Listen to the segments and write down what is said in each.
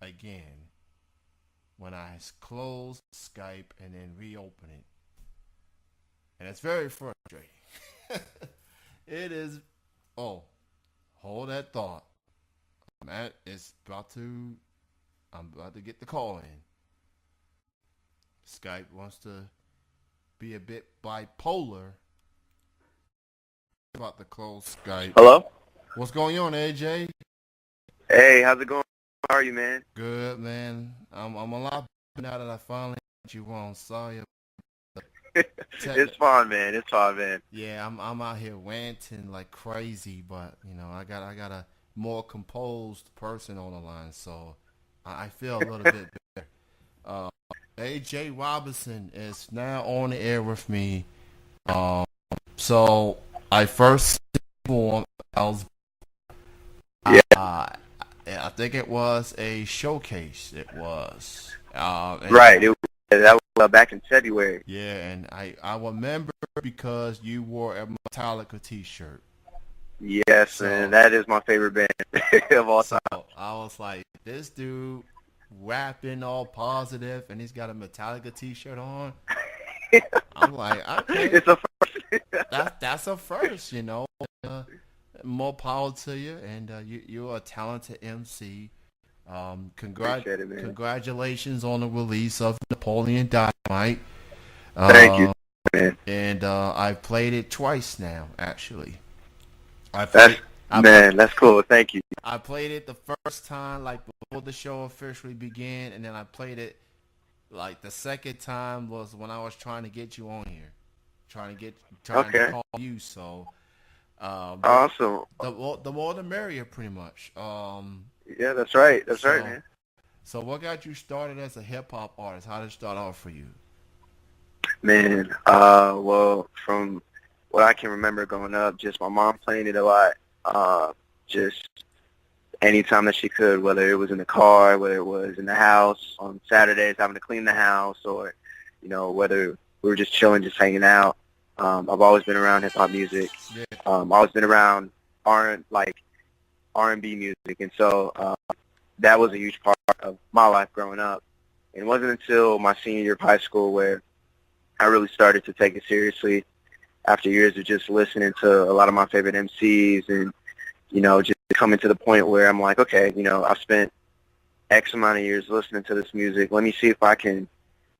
again when I close Skype and then reopen it. And it's very frustrating. It is. Oh, hold that thought. I'm about to get the call in. Skype wants to be a bit bipolar about the close Skype. Hello? What's going on, AJ? Hey, how's it going? How are you, man? Good, man. I'm a lot better now that I finally got you on. Sorry. It's fine, man. It's fine, man. Yeah, I'm out here ranting like crazy, but I got a more composed person on the line, so I feel a little bit better. Uh, AJ Robinson is now on the air with me. So I first performed. Yeah. I think it was a showcase. It was. Right. That was back in February. Yeah, and I remember because you wore a Metallica T-shirt. Yes, man. That is my favorite band of all time. So I was like, this dude rapping all positive, and he's got a Metallica T-shirt on. I'm like, okay, it's a first. that's a first, more power to you, and you're a talented MC. Appreciate it, man. Congratulations on the release of Napoleon Dynamite. Thank you, man. And I've played it twice now, actually. That's cool. Thank you. I played it the first time, like before the show officially began, and then I played it like the second time was when I was trying to get you on here, trying to call you. So, awesome. The more the merrier, pretty much. Yeah, that's right. That's right, man. So, what got you started as a hip hop artist? How did it start off for you? Man, well, from what I can remember growing up, just my mom playing it a lot. Just anytime that she could, whether it was in the car, whether it was in the house on Saturdays having to clean the house, or whether we were just chilling, just hanging out. I've always been around hip hop music. Yeah. I've always been around R&B music, and so that was a huge part of my life growing up. And it wasn't until my senior year of high school where I really started to take it seriously after years of just listening to a lot of my favorite MCs and, just coming to the point where I'm like, okay, I've spent X amount of years listening to this music. Let me see if I can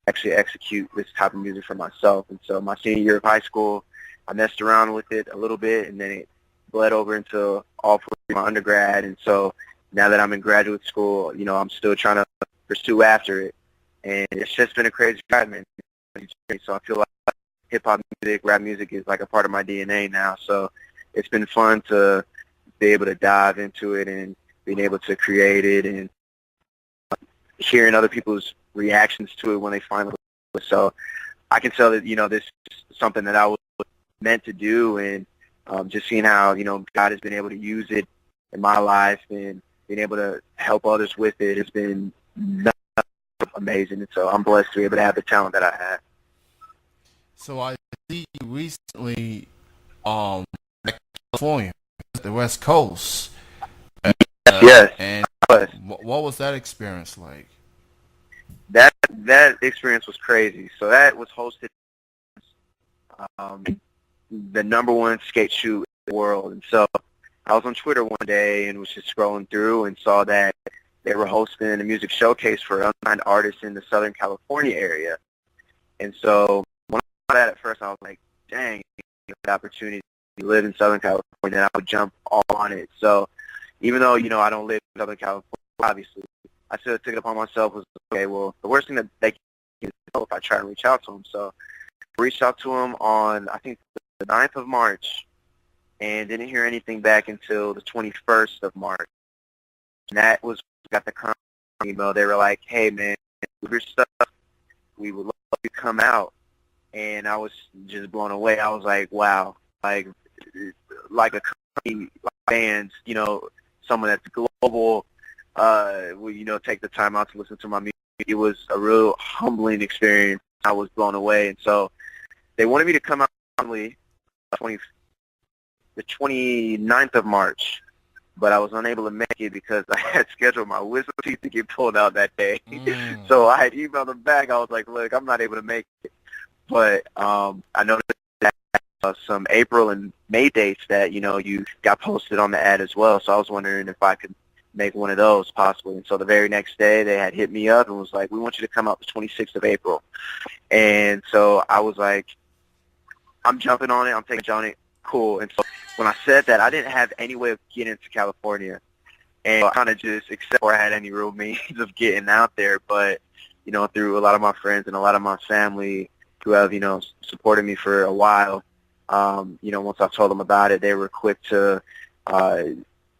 actually execute this type of music for myself. And so my senior year of high school, I messed around with it a little bit, and then it bled over into all four of my undergrad. And so now that I'm in graduate school, I'm still trying to pursue after it. And it's just been a crazy ride, man. So I feel like hip-hop music, rap music is like a part of my DNA now. So it's been fun to be able to dive into it and being able to create it and hearing other people's reactions to it when they finally listen. So I can tell that, this is something that I was meant to do, and just seeing how, God has been able to use it in my life and being able to help others with it has been amazing. And so I'm blessed to be able to have the talent that I have. So I see you recently California, the West Coast. Yes. And what was that experience like? That experience was crazy. So that was hosted the #1 skate shoot in the world. And so I was on Twitter one day and was just scrolling through and saw that they were hosting a music showcase for unsigned artists in the Southern California area. And so when I saw that at first, I was like, dang, the opportunity to live in Southern California, I would jump all on it. So even though, I don't live in Southern California, obviously, I still took it upon myself was, okay, well, the worst thing that they can do is if I try to reach out to them. So I reached out to them on, I think, the 9th of March, and didn't hear anything back until the 21st of March. And that was, got the email. They were like, hey, man, with your stuff, we would love you to come out. And I was just blown away. I was like, wow, like a company, like bands, someone that's global, will, take the time out to listen to my music. It was a real humbling experience. I was blown away. And so they wanted me to come out the 29th of March. but I was unable to make it because I had scheduled my wisdom teeth to get pulled out that day. Mm. So I had emailed them back. I was like, look, I'm not able to make it. But I noticed that some April and May dates that, you got posted on the ad as well. So I was wondering if I could make one of those possibly. And so the very next day they had hit me up and was like, we want you to come out the 26th of April. And so I was like, I'm jumping on it. I'm taking on it. Cool. And so when I said that, I didn't have any way of getting to California. And I kind of just, except for I had any real means of getting out there. But, through a lot of my friends and a lot of my family who have, supported me for a while, once I told them about it, they were quick to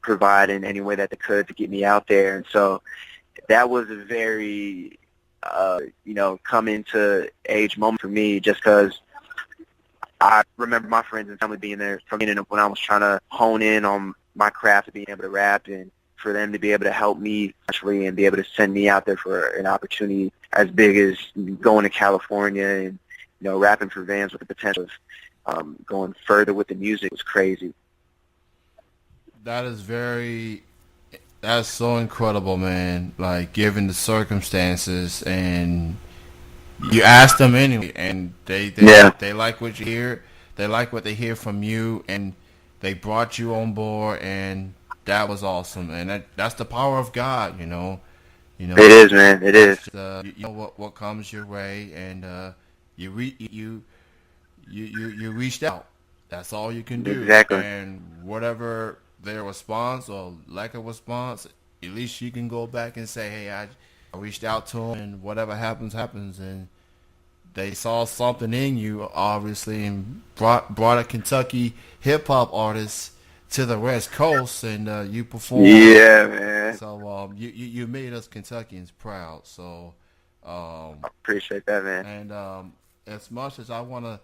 provide in any way that they could to get me out there. And so that was a very, coming to age moment for me, just because I remember my friends and family being there from when I was trying to hone in on my craft of being able to rap, and for them to be able to help me actually and be able to send me out there for an opportunity as big as going to California and, rapping for Vans with the potential of going further with the music was crazy. That's so incredible, man. Like, given the circumstances, and you asked them anyway, and Yeah, they like what you hear. They like what they hear from you, and they brought you on board, and that was awesome. And that's the power of God, it is, man. It is. You know what comes your way, and you reached out. That's all you can do. Exactly. And whatever their response or lack of response, at least you can go back and say, hey, I reached out to them, and whatever happens, happens. And they saw something in you, obviously, and brought a Kentucky hip hop artist to the West Coast, and you performed. Yeah, man. So you made us Kentuckians proud. So I appreciate that, man. and as much as I want to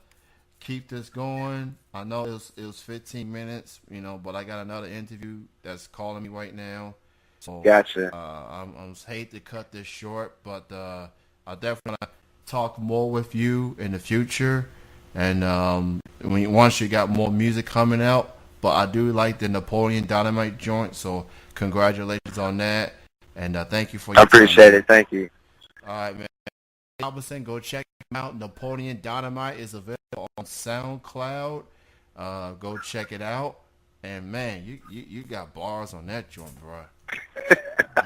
keep this going, I know it was 15 minutes, but I got another interview that's calling me right now. So Gotcha. I'm hate to cut this short, but I definitely want to talk more with you in the future, and once you got more music coming out. But I do like the Napoleon Dynamite joint, so congratulations on that, and thank you for your I appreciate time, it. Thank you. all right, man. Robinson, go check him out. Napoleon Dynamite is available on SoundCloud. Go check it out. And man, you got bars on that joint, bro. I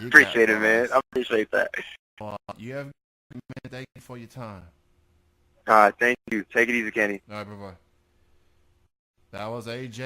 appreciate it, man. I appreciate that. You have, man, thank you for your time. Thank you. Take it easy, Kenny. All right, bye-bye. That was AJ.